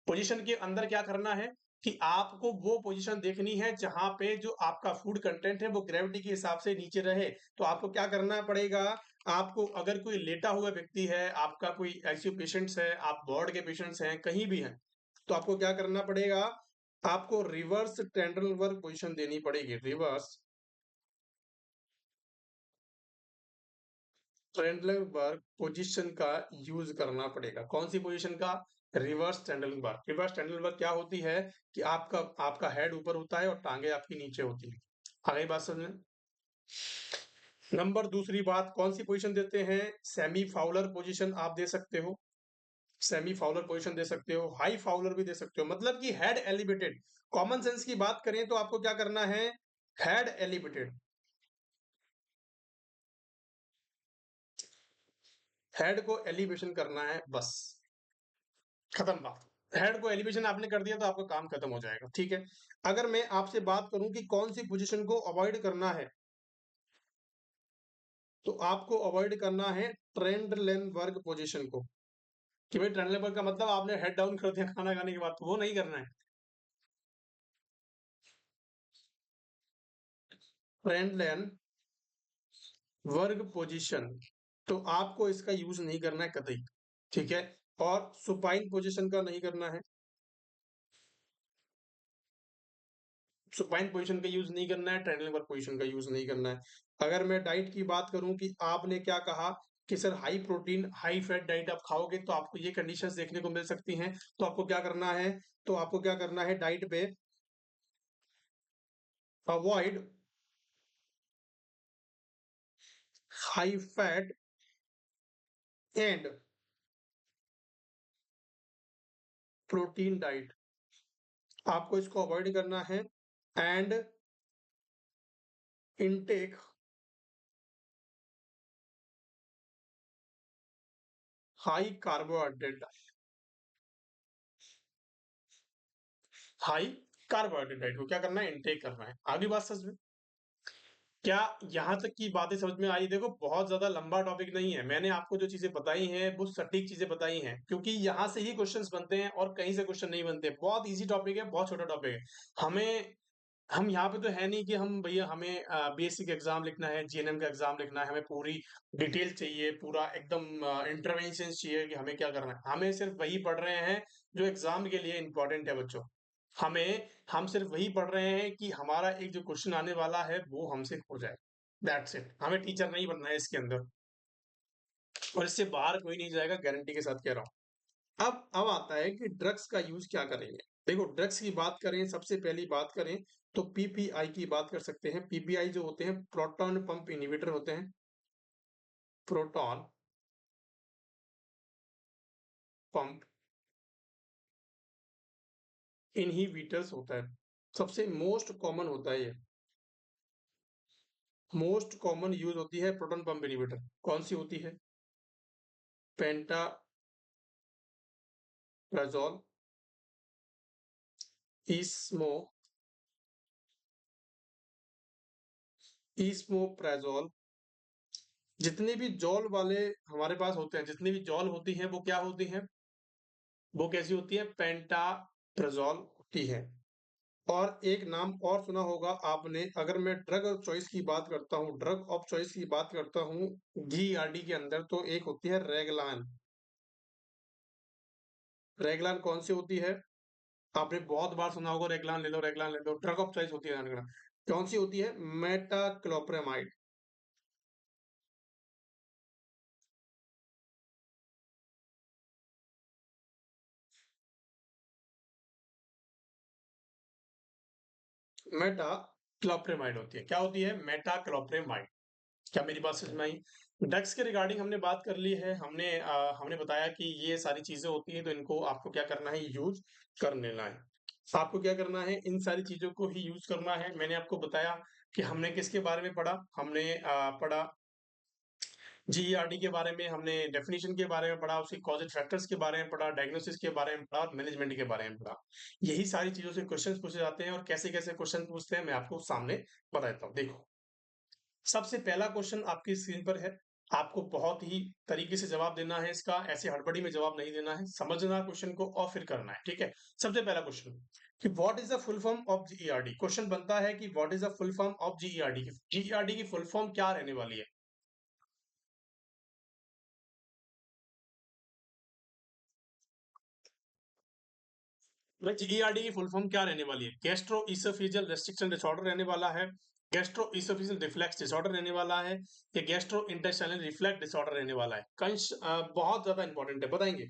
पोजीशन के अंदर क्या करना है कि आपको वो पोजीशन देखनी है जहां पे जो आपका फूड कंटेंट है वो ग्रेविटी के हिसाब से नीचे रहे। तो आपको क्या करना पड़ेगा? आपको अगर कोई लेटा हुआ व्यक्ति है, आपका कोई आईसीयू पेशेंट्स है, आप वार्ड के पेशेंट्स हैं, कहीं भी हैं, तो आपको क्या करना पड़ेगा? आपको रिवर्स टेंड्रल वर्क पोजीशन देनी पड़ेगी। रिवर्स ट्रेंडलबर्ग पोजीशन का यूज करना पड़ेगा। कौन सी पोजीशन का? रिवर्स ट्रेंडलबर्ग। रिवर्स ट्रेंडलबर्ग क्या होती है कि आपका आपका हेड ऊपर होता है और टांगे आपकी नीचे होती है। आ गई बात समझ में? नंबर दूसरी बात, कौन सी पोजीशन देते हैं? सेमी फाउलर पोजीशन आप दे सकते हो, सेमी फाउलर पोजीशन दे सकते हो, हाई फाउलर भी दे सकते हो, मतलब कि हेड एलिवेटेड। कॉमन सेंस की बात करें तो आपको क्या करना है? हेड एलिवेटेड, हेड को एलिवेशन करना है, बस खत्म बात। हेड को एलिवेशन आपने कर दिया तो आपका काम खत्म हो जाएगा, ठीक है। अगर मैं आपसे बात करूं कि कौन सी पोजीशन को अवॉइड करना है, तो आपको अवॉइड करना है ट्रेंडलेनबर्ग पोजीशन को। कि भाई ट्रेंडलेनबर्ग का मतलब आपने हेड डाउन कर दिया खाना खाने के बाद, तो वो नहीं करना है। ट्रेंडलेन वर्ग पोजीशन, तो आपको इसका यूज नहीं करना है कतई, ठीक है। और सुपाइन पोजीशन का नहीं करना है, सुपाइन पोजीशन का यूज नहीं करना है, ट्रेडल पोजीशन का यूज नहीं करना है। अगर मैं डाइट की बात करूं कि आपने क्या कहा कि sir high protein high fat diet आप खाओगे तो आपको ये कंडीशंस देखने को मिल सकती हैं, तो आपको क्या करना है? तो आपको क्या करना है डाइट पे? Avoid high fat and protein diet, आपको इसको अवॉइड करना है। And intake high carbohydrate, high carbohydrate diet को क्या करना है? इनटेक करना है। आगे बात समझ में? क्या यहाँ तक की बातें समझ में आई? देखो बहुत ज्यादा लंबा टॉपिक नहीं है, मैंने आपको जो चीजें बताई हैं वो सटीक चीजें बताई हैं, क्योंकि यहाँ से ही क्वेश्चंस बनते हैं और कहीं से क्वेश्चन नहीं बनते। बहुत इजी टॉपिक है, बहुत छोटा टॉपिक है। हमें हम यहाँ पे तो है नहीं कि हम भैया हमें बीएससी का एग्जाम लिखना है, जीएनएम का एग्जाम लिखना है, हमें पूरी डिटेल चाहिए, पूरा एकदम इंटरवेंशन चाहिए कि हमें क्या करना है। हमें सिर्फ वही पढ़ रहे हैं जो एग्जाम के लिए इंपॉर्टेंट है बच्चों। हम सिर्फ वही पढ़ रहे हैं कि हमारा एक जो क्वेश्चन आने वाला है वो हमसे हो जाए, दैट्स इट। हमें टीचर नहीं बनना है इसके अंदर, और इससे बाहर कोई नहीं जाएगा, गारंटी के साथ कह रहा हूँ। अब आता है कि ड्रग्स का यूज क्या करेंगे। देखो ड्रग्स की बात करें, सबसे पहली बात करें तो पीपीआई की बात कर सकते हैं। पीपीआई जो होते हैं प्रोटॉन पंप इनहिबिटर होते हैं, प्रोटॉन पंप इनहिबिटर्स होता है, सबसे मोस्ट कॉमन होता है ये, मोस्ट कॉमन यूज होती है प्रोटॉन पंप इनहिबिटर। कौन सी होती है? पेंटाप्राजोल, इसमो इसमोप्राजोल। जितने भी जॉल वाले हमारे पास होते हैं, जितनी भी जॉल होती हैं वो क्या होती हैं? वो कैसी होती है? पेंटाप्राजोल होती है। और एक नाम और सुना होगा आपने, अगर मैं ड्रग ऑफ चॉइस की बात करता हूँ, ड्रग ऑफ चॉइस की बात करता हूँ जीआरडी के अंदर, तो एक होती है रेगलान। रेगलान कौन सी होती है? आपने बहुत बार सुना होगा, रेगलान ले लो, रेगलान ले लो। ड्रग ऑफ चॉइस होती है, ध्यान रखना। कौन सी होती है? मेटाक्लोप्रामाइड। मेटाक्लोप्रामाइड होती है। क्या होती है? मेटाक्लोप्रामाइड। क्या मेरी बात समझ में आई? ड्रग्स के रिगार्डिंग हमने बात कर ली है, हमने बताया कि ये सारी चीजें होती हैं, तो इनको आपको क्या करना है? यूज कर लेना है। आपको क्या करना है? इन सारी चीजों को ही यूज करना है। मैंने आपको बताया कि हमने किसके बारे में पढ़ा, हमने पढ़ा जीईआरडी के बारे में, हमने डेफिनेशन के बारे में पढ़ा, उसके कॉजेज फैक्टर्स के बारे में पढ़ा, डायग्नोसिस के बारे में पढ़ा और मैनेजमेंट के बारे में पढ़ा। यही सारी चीजों से क्वेश्चंस पूछे जाते हैं, और कैसे कैसे क्वेश्चन पूछते हैं मैं आपको सामने बता देता हूँ। देखो सबसे पहला क्वेश्चन आपकी स्क्रीन पर है, आपको बहुत ही तरीके से जवाब देना है इसका, ऐसे हड़बड़ी में जवाब नहीं देना है, समझना क्वेश्चन को और फिर करना है, ठीक है। सबसे पहला क्वेश्चन कि what is the full form of GERD. Question बनता है कि what is the full form of GERD. GERD की फुल फॉर्म क्या रहने वाली है? जीईआरडी की फुल फॉर्म क्या रहने वाली है? गैस्ट्रो इसोफेजियल रेस्ट्रिक्शन डिसऑर्डर रहने वाला है, गैस्ट्रो इसोफेजियल रिफ्लक्स डिसऑर्डर रहने वाला है, या गैस्ट्रो इंटेस्टाइनल रिफ्लक्स डिसऑर्डर रहने वाला है। बहुत ज्यादा इंपॉर्टेंट है, बताएंगे।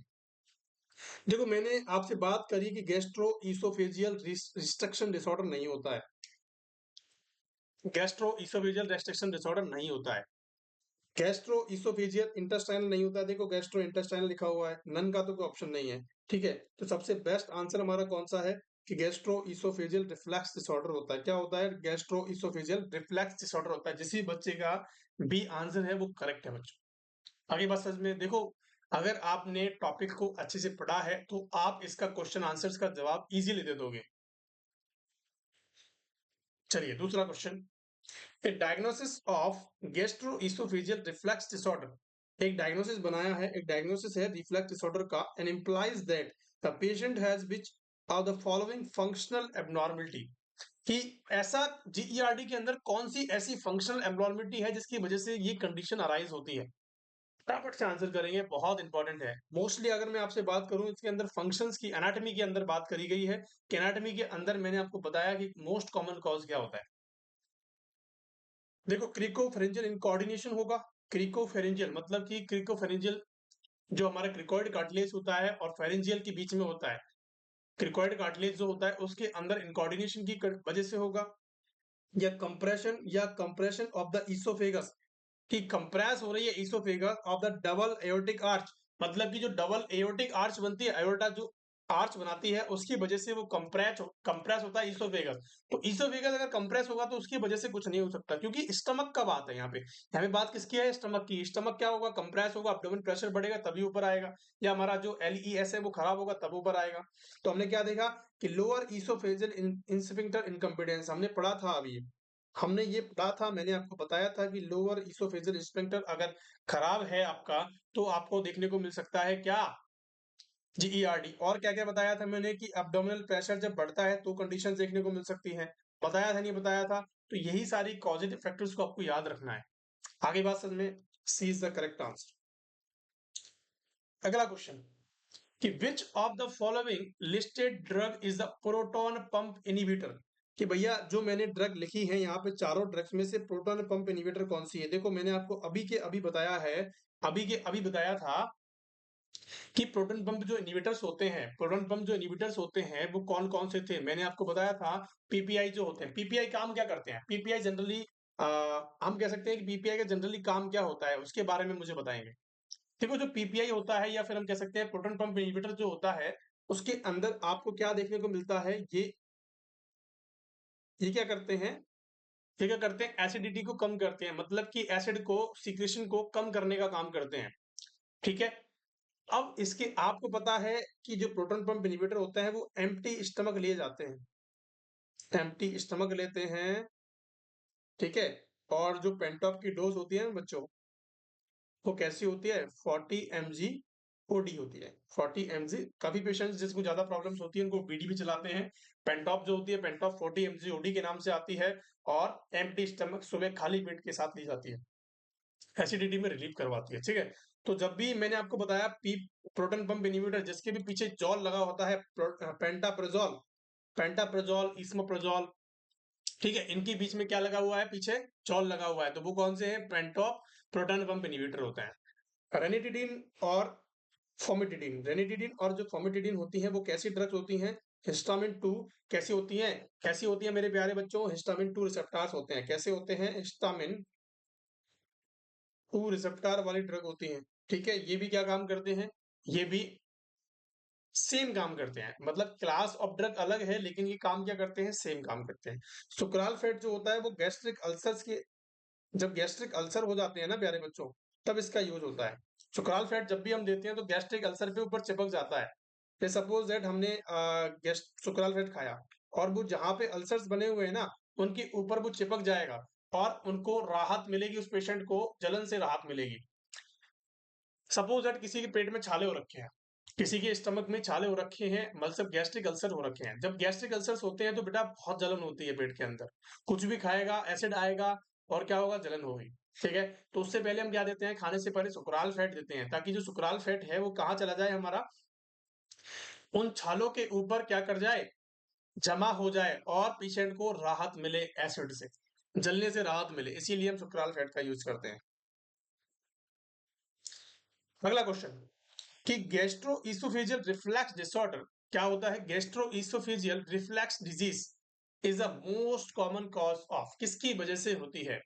देखो, मैंने आपसे बात करी कि गैस्ट्रो इसोफेजियल रिस्ट्रिक्शन डिसऑर्डर नहीं होता है, गैस्ट्रो इसोफेजियल रेस्ट्रिक्शन डिसऑर्डर नहीं होता है, गैस्ट्रो इसोफेजियल इंटेस्टाइनल नहीं होता है। देखो, गैस्ट्रो इंटेस्टाइनल लिखा हुआ है, नन का तो कोई ऑप्शन नहीं है। ठीक है, तो सबसे बेस्ट आंसर हमारा कौन सा है कि गैस्ट्रो इसोफेजियल रिफ्लक्स डिसऑर्डर होता है। क्या होता है? गैस्ट्रो इसोफेजियल रिफ्लक्स डिसऑर्डर होता है। जिस भी बच्चे का बी आंसर है वो करेक्ट है बच्चों। आगे बात समझ में, देखो, अगर आपने टॉपिक को अच्छे से पढ़ा है तो आप इसका क्वेश्चन आंसर्स का जवाब इजीली दे दोगे। चलिए, दूसरा question, A diagnosis of gastroesophageal reflux disorder, एक डायग्नोसिस बनाया है, एक डायग्नोसिस है रिफ्लक्स डिसऑर्डर का, and implies that the patient has which of the following functional abnormality, कि ऐसा जीईआरडी के अंदर कौन सी ऐसी फंक्शनल एब्नॉर्मलिटी है जिसकी वजह से ये कंडीशन अराइज होती है। फटाफट से आंसर करेंगे, बहुत इंपॉर्टेंट है। मोस्टली अगर मैं आपसे बात करूं, इसके अंदर फंक्शंस की, एनाटॉमी के अंदर बात करी गई है कि एनाटॉमी के अंदर मैंने आपको बताया कि मोस्ट कॉमन कॉज क्या होता है। देखो, क्रिकोफेरेंजियल इनकोऑर्डिनेशन होगा। क्रिकोफेरेंजियल मतलब कि क्रिकोफेरेंजियल जो हमारा क्रिकोइड कार्टिलेज होता है और फेरेंजियल के बीच में होता है, क्रिकोइड कार्टिलेज जो होता है उसके अंदर इनकोऑर्डिनेशन की वजह से होगा, या कंप्रेशन ऑफ द इसोफेगस, कि कंप्रेस हो रही है oesophagus of the double aortic arch, मतलब कि जो डबल एयोर्टिक आर्च बनती है, एयोर्टा जो आर्च बनाती है उसकी वजह से वो कंप्रेस होता है इसोफेगस। तो इसोफेगस अगर कंप्रेस होगा तो उसकी वजह से कुछ नहीं हो सकता, क्योंकि स्टमक का बात है यहाँ पे बात किसकी है? स्टमक की। स्टमक क्या होगा? कंप्रेस होगा, एब्डोमेन प्रेशर बढ़ेगा तभी ऊपर आएगा, या हमारा जो एलईएस है वो खराब होगा तब ऊपर आएगा। तो हमने क्या देखा कि लोअर इसोफेजियल इंस्फिंक्टर इनकम्पिटेंस हमने पढ़ा था। अभी हमने ये पढ़ा था, मैंने आपको बताया था कि लोअर इसोफेजियल स्फिंक्टर अगर खराब है आपका तो आपको देखने को मिल सकता है क्या? जीईआरडी। और क्या क्या बताया था मैंने कि एब्डोमिनल प्रेशर जब बढ़ता है तो कंडीशन देखने को मिल सकती है। बताया था नहीं बताया था? तो यही सारी कॉजेटिव फैक्टर्स को आपको याद रखना है। आगे बात समझ में, सी इज द करेक्ट आंसर। अगला क्वेश्चन, कि which of the following listed drug is the proton pump inhibitor, कि भैया जो मैंने ड्रग लिखी है यहाँ पे चारों ड्रग्स में से प्रोटॉन पंप इनिबिटर कौन सी है। देखो, मैंने आपको अभी के अभी बताया है, अभी के अभी बताया था कि प्रोटॉन पंप जो इनिबिटर्स होते हैं, प्रोटॉन पंप जो इनिबिटर्स होते हैं वो कौन कौन से थे। मैंने आपको बताया था पीपीआई जो होते हैं। पीपीआई काम क्या करते हैं? पीपीआई जनरली हम कह सकते हैं कि पीपीआई का जनरली काम क्या होता है उसके बारे में मुझे बताएंगे। देखो, जो पीपीआई होता है या फिर हम कह सकते हैं प्रोटॉन पंप इनिबिटर जो होता है, उसके अंदर आपको क्या देखने को मिलता है, ये क्या करते हैं, ये क्या करते हैं, एसिडिटी को कम करते हैं, मतलब कि एसिड को, सीक्रेशन को कम करने का काम करते हैं। ठीक है, अब इसके आपको पता है कि जो प्रोटॉन पंप इनिबिटर होते हैं वो एम्प्टी स्टमक लिए जाते हैं, एम्प्टी स्टमक लेते हैं। ठीक है, और जो पेंटॉप की डोज होती है ना बच्चों, वो कैसी होती है? 40 mg ओडी होती है, 40 mg। काफी पेशेंट्स जिसको ज्यादा प्रॉब्लम्स होती है उनको बीडी भी चलाते हैं। पेंटॉप जो होती है, पेंटॉप 40 mg ओडी के नाम से आती है, और एम्प्टी स्टमक सुबह खाली पेट के साथ ली जाती है, एसिडिटी में रिलीफ करवाती है। ठीक है, तो जब भी मैंने आपको बताया पी प्रोटॉन पंप इनिबिटर जिसके भी पीछे जॉल लगा होता है, पेंटाप्रोजोल, पेंटाप्रोजोल, इसमोप्रोजोल, ठीक है, इनके बीच में क्या लगा हुआ है? पीछे जॉल लगा हुआ है, तो वो कौन से हैं? पेंटॉप प्रोटॉन पंप इनिबिटर होता है। रेनिटिडिन और फॉर्मिटिडिन, रेनिटिडिन और जो फॉर्मिटिडिन होती है वो कैसी ड्रग्स होती हैं? हिस्टामिन 2। कैसी होती हैं? कैसी होती है मेरे प्यारे बच्चों? हिस्टामिन 2 रिसेप्टर्स होते हैं। कैसे होते हैं? हिस्टामिन 2 रिसेप्टर वाली ड्रग होती हैं। ठीक है, ये भी क्या काम करते हैं? ये भी सेम काम करते हैं, मतलब क्लास ऑफ ड्रग अलग है लेकिन ये काम क्या करते हैं? सेम काम करते हैं। सुक्राल फेट जो होता है वो गैस्ट्रिक अल्सर्स के, जब गैस्ट्रिक अल्सर हो जाते हैं ना प्यारे बच्चों, तब इसका यूज होता है। सुक्राल फैट जब भी हम देते हैं तो गैस्ट्रिक अल्सर के ऊपर चिपक जाता है। सपोज दैट हमने सुक्राल फैट खाया और वो जहां पे अल्सर्स बने हुए हैं ना उनके ऊपर वो चिपक जाएगा और उनको राहत मिलेगी, उस पेशेंट को जलन से राहत मिलेगी। सपोज दैट किसी के पेट में छाले हो रखे हैं, किसी के स्टमक में छाले हो रखे हैं, मतलब गैस्ट्रिक अल्सर हो रखे हैं। जब गैस्ट्रिक अल्सर्स होते हैं तो बेटा बहुत जलन होती है पेट के अंदर, कुछ भी खाएगा एसिड आएगा और क्या होगा? जलन होगी। ठीक है, तो उससे पहले हम क्या देते हैं? खाने से पहले सुक्राल फैट देते हैं, ताकि जो सुक्राल फैट है वो कहाँ चला जाए? हमारा उन छालों के ऊपर क्या कर जाए? जमा हो जाए और पेशेंट को राहत मिले एसिड से। जलने से राहत मिले, इसीलिए हम सुक्राल फैट का यूज करते हैं। अगला क्वेश्चन कि गैस्ट्रोइसोफेजियल रिफ्लक्स डिसऑर्डर क्या होता है? Gastroesophageal reflux disease is the most common cause of, किसकी वजह से होती है?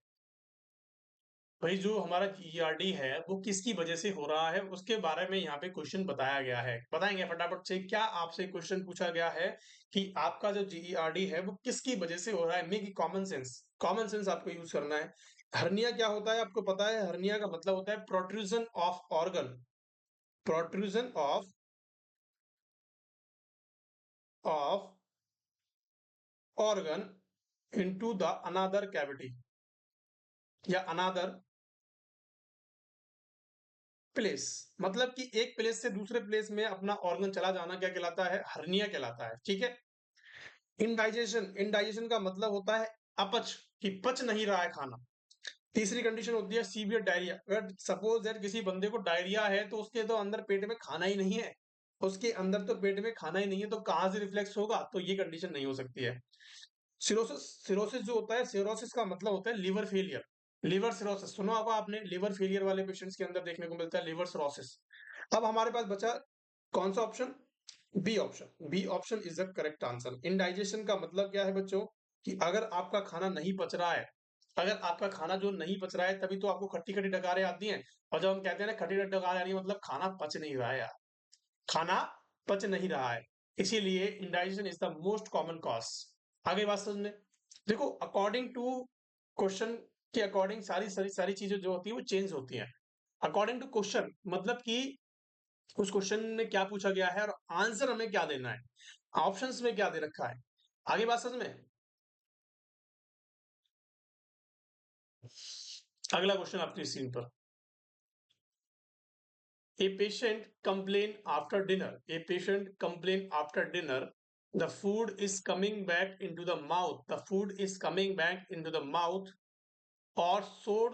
भाई जो हमारा जीईआरडी है वो किसकी वजह से हो रहा है उसके बारे में यहाँ पे क्वेश्चन बताया गया है। बताएंगे फटाफट से। क्या आपसे क्वेश्चन पूछा गया है कि आपका जो जीईआरडी है वो किसकी वजह से हो रहा है? Make common sense, common sense आपको यूज करना है। हर्निया क्या होता है आपको पता है? हर्निया का मतलब होता है protrusion of organ, protrusion of organ into the another cavity या अनदर प्लेस। मतलब कि एक प्लेस से दूसरे प्लेस में अपना ऑर्गन चला जाना क्या कहलाता है? हर्निया कहलाता है। ठीक है। इनडाइजेशन, इनडाइजेशन का मतलब होता है अपच, कि पच नहीं रहा है खाना। तीसरी कंडीशन होती है सीवियर डायरिया। अगर सपोज दैट किसी बंदे को डायरिया है तो उसके तो अंदर पेट में खाना ही नहीं है, उसके अंदर तो पेट में खाना ही नहीं है, तो कहां से रिफ्लेक्स होगा? तो ये कंडीशन नहीं हो सकती है। सिरोसिस, सिरोसिस जो होता है, सिरोसिस का मतलब होता है लिवर फेलियर। लिवर सिरोसिस सुना होगा आपने, लिवर फेलियर वाले पेशेंट्स के अंदर देखने को मिलता है लिवर सिरोसिस। अब हमारे पास बचा कौन सा option? B option. B option is the correct answer. Indigestion का मतलब क्या है बच्चों? कि अगर आपका खाना नहीं पच रहा है, अगर आपका खाना जो नहीं पच रहा है तभी तो आपको खट्टी खट्टी डकारें आती हैं। और जब हम कहते हैं ना खट्टी खट्टी डकारें आ रही है, मतलब खाना पच नहीं रहा है यार, खाना पच नहीं रहा है। इसीलिए indigestion is the most common cause. आगे बात समझ में। देखो अकॉर्डिंग टू क्वेश्चन के अकॉर्डिंग सारी सारी सारी चीजें जो होती है वो चेंज होती हैं। अकॉर्डिंग टू क्वेश्चन मतलब कि उस क्वेश्चन में क्या पूछा गया है और आंसर हमें क्या देना है, ऑप्शंस में क्या दे रखा है। आगे बात समझ में। अगला क्वेश्चन आपकी स्क्रीन पर। A patient complain after dinner. A patient complain after dinner. The food is coming back into the mouth. The food is coming back into the mouth or sore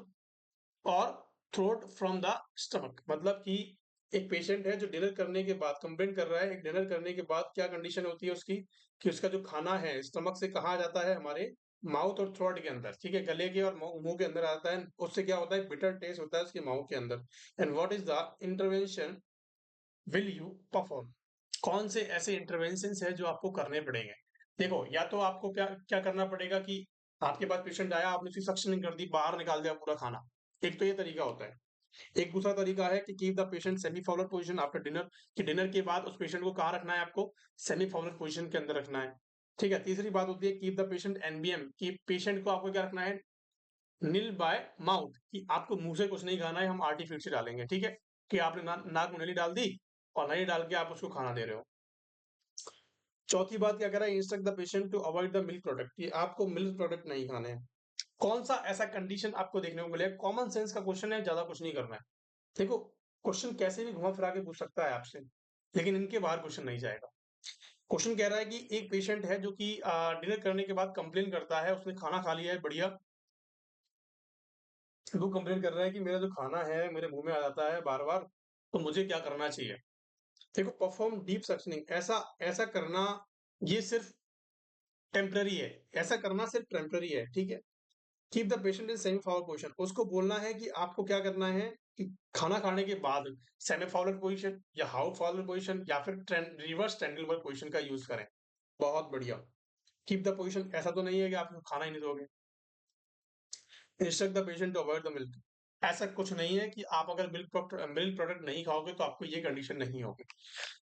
or throat from the stomach. मतलब कि एक patient है जो dinner करने के बाद complain कर रहा है। एक डिनर करने के बाद क्या कंडीशन होती है उसकी, कि उसका जो खाना है स्टमक से कहा जाता है हमारे माउथ और थ्रोट के अंदर। ठीक है, गले के और मुंह के अंदर आता है। उससे क्या होता है? बिटर टेस्ट होता है उसके माउथ के अंदर। And what is the intervention will you perform? कौन से ऐसे इंटरवेंशन है जो आपको करने पड़ेंगे? देखो या तो आपको क्या क्या करना पड़ेगा कि आपके पास पेशेंट आया, आपने उसकी सक्शनिंग कर दी, बाहर निकाल दिया पूरा खाना। एक तो ये तरीका होता है। एक दूसरा तरीका है कि keep the patient semi forward position after dinner, कि डिनर के बाद उस पेशेंट को कहाँ रखना है? आपको सेमी फॉरवर्ड पोजीशन के अंदर रखना है। ठीक है। तीसरी बात होती है कीप द पेशेंट एनबीएम, कि पेशेंट को आपको क्या रखना है? नील बाय माउथ, कि आपको मुंह से कुछ नहीं खाना है, हम आरटी फीड से डालेंगे। ठीक है, कि आपने नाक में नली डाल दी और नली डाल के आप उसको खाना दे रहे हो। चौथी बात क्या कह रहा है? Instruct the patient to avoid the milk product, कि आपको मिल्क प्रोडक्ट नहीं खाने हैं। कौन सा ऐसा कंडीशन आपको देखने को मिलेगा? कॉमन सेंस का क्वेश्चन है, ज्यादा कुछ नहीं करना है। देखो क्वेश्चन कैसे भी घुमा फिरा के पूछ सकता है आपसे, लेकिन इनके बाहर क्वेश्चन नहीं जाएगा। क्वेश्चन कह रहा है कि एक पेशेंट है जो कि डिनर करने के बाद कंप्लेन करता है, उसने खाना खा लिया है बढ़िया, वो कंप्लेन कर रहा है कि मेरा जो खाना है मेरे मुंह में आ जाता है बार बार, तो मुझे क्या करना चाहिए? देखो परफॉर्म डीप सक्शनिंग, ऐसा ऐसा करना ये सिर्फ टेम्पररी है। ऐसा करना सिर्फ टेम्पररी है। ठीक है। Keep the patient in semi foul position, उसको बोलना है कि आपको क्या करना है कि खाना खाने के बाद सेमी फाउलर पोजीशन या हाउ फाउलर पोजीशन या फिर रिवर्स ट्रेंडल पोजीशन का यूज करें। बहुत बढ़िया। कीप द पोजीशन, ऐसा तो नहीं है कि आप खाना ही नहीं दोगे। Instruct the patient to avoid the milk, ऐसा कुछ नहीं है कि आप अगर मिल्क प्रोडक्ट नहीं खाओगे तो आपको ये कंडीशन नहीं होगी।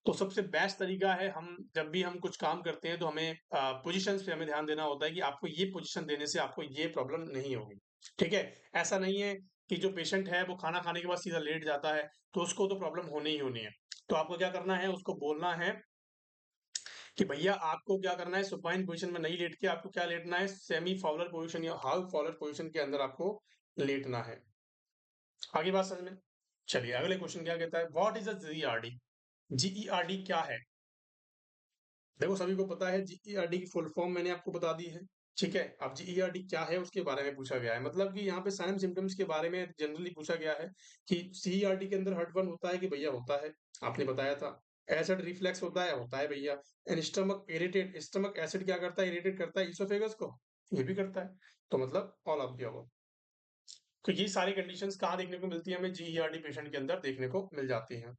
तो सबसे बेस्ट तरीका है, हम जब भी हम कुछ काम करते हैं तो हमें पोजीशंस पे हमें ध्यान देना होता है कि आपको ये पोजीशन देने से आपको ये प्रॉब्लम नहीं होगी। ठीक है। ऐसा नहीं है कि जो पेशेंट है वो खाना खाने के बाद सीधा लेट जाता है, तो उसको तो प्रॉब्लम होनी ही होनी है। तो आपको क्या करना है? उसको बोलना है कि भैया आपको क्या करना है? सुपाइन पोजीशन में नहीं लेट के आपको क्या लेटना है? सेमी फॉलर पोजीशन या हाफ फॉलर पोजीशन के अंदर आपको लेटना है। आगे बात समझ में। चलिए अगले क्वेश्चन क्या कहता है? What is a GERD? GERD क्या है? देखो सभी को पता है जीईआरडी की फुल फॉर्म मैंने आपको बता दी है। ठीक है। अब जीईआरडी क्या है उसके बारे में पूछा गया है, मतलब कि यहाँ पे साइन सिम्टम्स के बारे में जनरली पूछा गया है कि जीईआरडी के अंदर हर्टबर्न होता है कि भैया होता है, आपने बताया था। एसिड रिफ्लेक्स होता है भैया। And stomach irritate, stomach acid क्या करता है? इरिटेट करता है इसोफेगस को, ये भी करता है। तो मतलब ऑल ऑफ द अबव। तो ये सारी कंडीशंस कहाँ देखने को मिलती है? हमें जीईआरडी पेशेंट के अंदर देखने को मिल जाती हैं।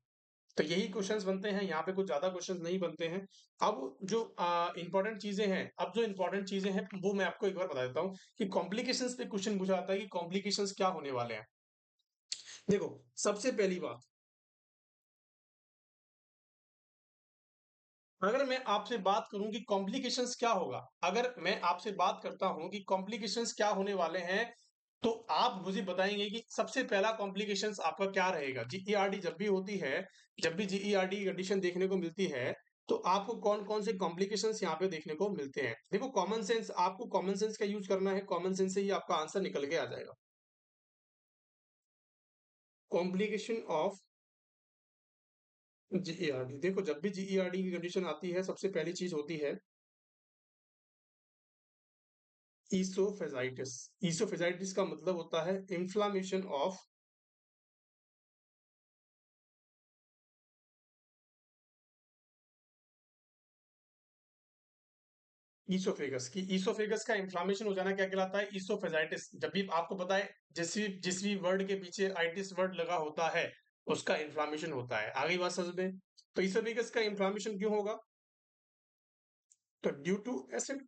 तो यही क्वेश्चंस बनते हैं, यहाँ पे कुछ ज्यादा क्वेश्चंस नहीं बनते हैं। अब जो इंपॉर्टेंट चीजें हैं, अब जो इंपॉर्टेंट चीजें हैं वो मैं आपको एक बार बता देता हूँ कि कॉम्प्लिकेशंस पे क्वेश्चन पूछा जाता है कि कॉम्प्लिकेशंस क्या होने वाले हैं। देखो, सबसे पहली बात, अगर मैं आपसे बात करूं कि कॉम्प्लिकेशंस क्या होगा, अगर मैं आपसे बात करता हूं कि कॉम्प्लिकेशंस क्या होने वाले हैं, तो आप मुझे बताएंगे कि सबसे पहला कॉम्प्लिकेशंस आपका क्या रहेगा। जीईआरडी जब भी होती है, जब भी जीईआरडी कंडीशन देखने को मिलती है, तो आपको कौन कौन से कॉम्प्लिकेशंस यहाँ पे देखने को मिलते हैं। देखो, कॉमन सेंस, आपको कॉमन सेंस का यूज करना है, कॉमन सेंस से ही आपका आंसर निकल के आ जाएगा। कॉम्प्लिकेशन ऑफ जीईआरडी, देखो जब भी जीईआरडी की कंडीशन आती है, सबसे पहली चीज होती है ईसोफेजाइटिस। ईसोफेजाइटिस का मतलब होता है इंफ्लामेशन ऑफ ईसोफेगस की। ईसोफेगस का इंफ्लामेशन हो जाना क्या कहलाता है? ईसोफेजाइटिस। जब भी आपको पता है, जिस भी वर्ड के पीछे आइटिस वर्ड लगा होता है, उसका इंफ्लामेशन होता है। आगे बात समझ में? तो ईसोफेगस का इंफ्लामेशन क्यों होगा? तो ड्यू टू एसिड।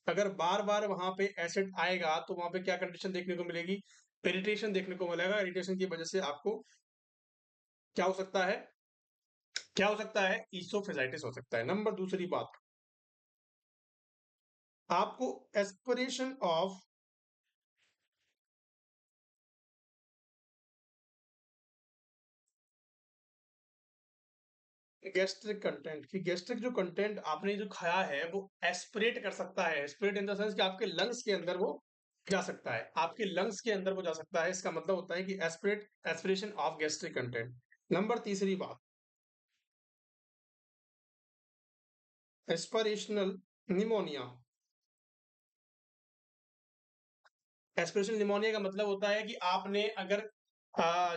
अगर बार बार वहां पे एसिड आएगा तो वहां पे क्या कंडीशन देखने को मिलेगी? इरिटेशन देखने को मिलेगा। इरिटेशन की वजह से आपको क्या हो सकता है? क्या हो सकता है? ईसोफेजाइटिस हो सकता है। नंबर दूसरी बात, आपको एस्पिरेशन ऑफ गैस्ट्रिक कंटेंट, कि गैस्ट्रिक जो कंटेंट आपने जो खाया है वो एस्पिरेट कर सकता है। एस्पिरेट इन द सेंस कि आपके लंग्स के अंदर वो जा सकता है, आपके लंग्स के अंदर वो जा सकता है। इसका मतलब होता है कि aspirate, aspiration of gastric content. Number तीसरी बात, एस्पिरेशनल निमोनिया। एस्पिरेशनल निमोनिया का मतलब होता है कि आपने अगर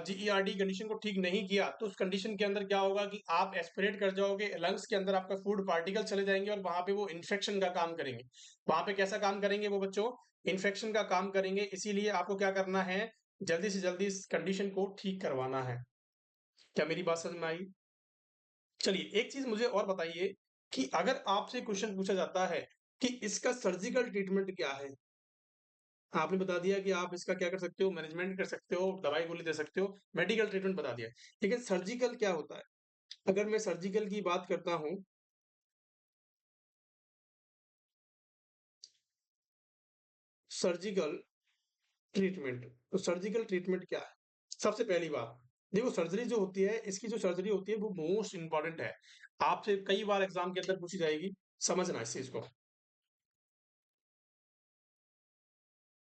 जीईआरडी कंडीशन को ठीक नहीं किया, तो उस कंडीशन के अंदर क्या होगा कि आप एस्पिरेट कर जाओगे, लंग्स के अंदर आपका फूड पार्टिकल चले जाएंगे और वहां पे वो इन्फेक्शन का काम करेंगे। वहां पे कैसा काम करेंगे वो बच्चों? इन्फेक्शन का काम करेंगे। इसीलिए आपको क्या करना है? जल्दी से जल्दी इस कंडीशन को ठीक करवाना है। क्या मेरी बात समझ में आई? चलिए, एक चीज मुझे और बताइए कि अगर आपसे क्वेश्चन पूछा जाता है कि इसका सर्जिकल ट्रीटमेंट क्या है, आपने बता दिया कि आप इसका क्या कर सकते हो? मैनेजमेंट कर सकते हो, दवाई गोली दे सकते हो, मेडिकल ट्रीटमेंट बता दिया। लेकिन सर्जिकल क्या होता है? अगर मैं सर्जिकल की बात करता हूं, सर्जिकल ट्रीटमेंट, तो सर्जिकल ट्रीटमेंट क्या है? सबसे पहली बात, देखो सर्जरी जो होती है, इसकी जो सर्जरी होती है वो मोस्ट इंपॉर्टेंट है। आपसे कई बार एग्जाम के अंदर पूछी जाएगी, समझना इस चीज को।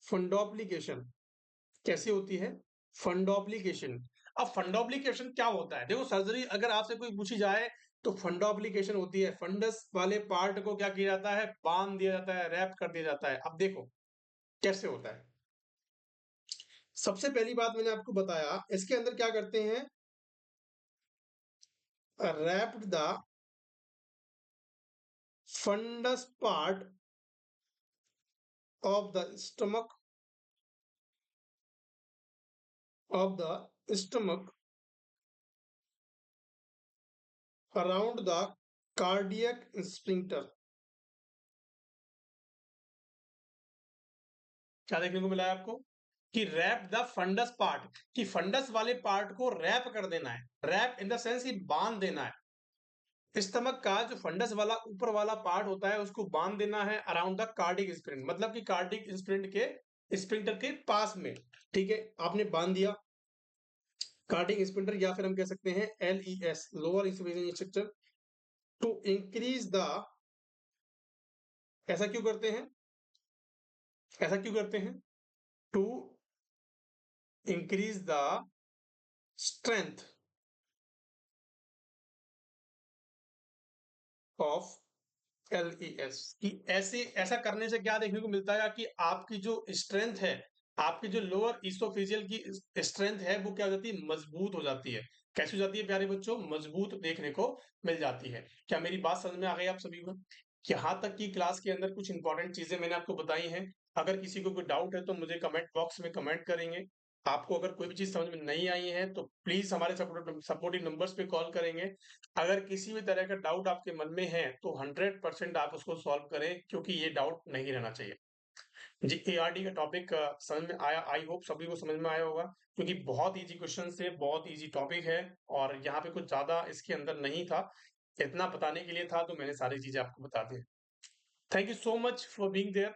फंडोप्लिकेशन कैसे होती है? फंडोप्लिकेशन। अब फंडोप्लिकेशन क्या होता है? देखो, सर्जरी अगर आपसे कोई पूछी जाए तो फंडोप्लिकेशन होती है, फंडस वाले पार्ट को क्या किया जाता है? बांध दिया जाता है, रैप कर दिया जाता है। अब देखो कैसे होता है। सबसे पहली बात मैंने आपको बताया, इसके अंदर क्या करते हैं? Wrapped the fundus part of the stomach around the cardiac sphincter. क्या देखने को मिला है आपको? कि रैप द फंडस पार्ट, कि फंडस वाले पार्ट को रैप कर देना है। रैप इन द सेंस कि बांध देना है। स्टमक का जो फंडस वाला ऊपर वाला पार्ट होता है उसको बांध देना है अराउंड द कार्डिक स्प्रिंट, मतलब कि कार्डिक स्प्रिंट के स्प्रिंटर के पास में। ठीक है, आपने बांध दिया कार्डिक स्प्रिंटर, या फिर हम कह सकते हैं LES, lower insulation structure, to increase the, ऐसा क्यों करते हैं? ऐसा क्यों करते हैं? To increase the strength of LES, कि ऐसे ऐसा करने से क्या देखने को मिलता है कि आपकी जो स्ट्रेंथ है, आपकी जो लोअर इसोफेजियल की स्ट्रेंथ है वो क्या हो जाती है? मजबूत हो जाती है। कैसी हो जाती है प्यारे बच्चों? मजबूत देखने को मिल जाती है। क्या मेरी बात समझ में आ गई आप सभी को? यहाँ तक की क्लास के अंदर कुछ इंपॉर्टेंट चीजें मैंने आपको बताई हैं। अगर किसी को कोई डाउट है तो मुझे कमेंट बॉक्स में कमेंट करेंगे। आपको अगर कोई भी चीज़ समझ में नहीं आई है तो प्लीज़ हमारे सपोर्टिव नंबर्स पे कॉल करेंगे। अगर किसी भी तरह का डाउट आपके मन में है तो 100% आप उसको सॉल्व करें, क्योंकि ये डाउट नहीं रहना चाहिए। जी, एआरडी का टॉपिक समझ में आया, आई होप सभी को समझ में आया होगा, क्योंकि बहुत ईज़ी क्वेश्चन है, बहुत ईज़ी टॉपिक है और यहाँ पे कुछ ज़्यादा इसके अंदर नहीं था। इतना बताने के लिए था तो मैंने सारी चीज़ें आपको बता दी। Thank you so much for being there.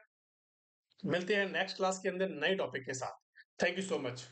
मिलते हैं नेक्स्ट क्लास के अंदर नए टॉपिक के साथ। Thank you so much.